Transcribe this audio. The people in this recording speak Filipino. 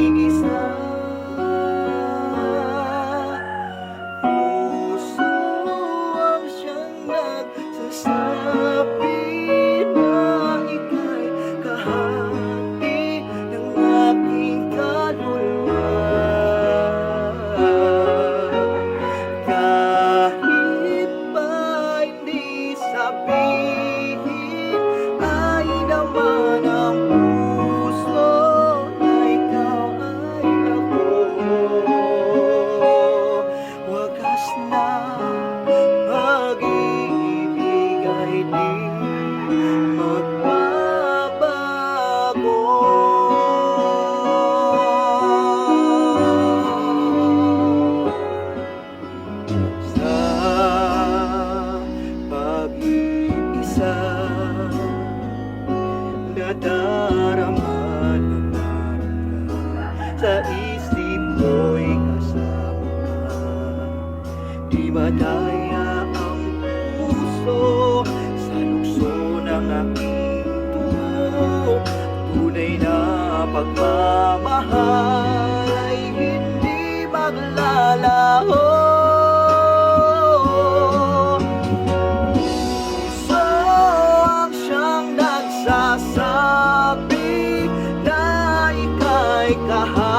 pag-iisa. Puso ang siyang nagsasabi na ika'y kahati ng aking kaluluwa. Kahit pa hindi sabihin, ay naman ang puso na ikaw ay ako. Wagas na pag-ibig ay di magbabago. Sa pag-iisa, nadarama na naroon ka. Sa isip ko'y kasama ka. Di madaya ang puso sa lukso ng aking tubo. Tunay na pagmamahal ay hindi maglalaho. Puso ang siyang nagsasabi na ika'y kahati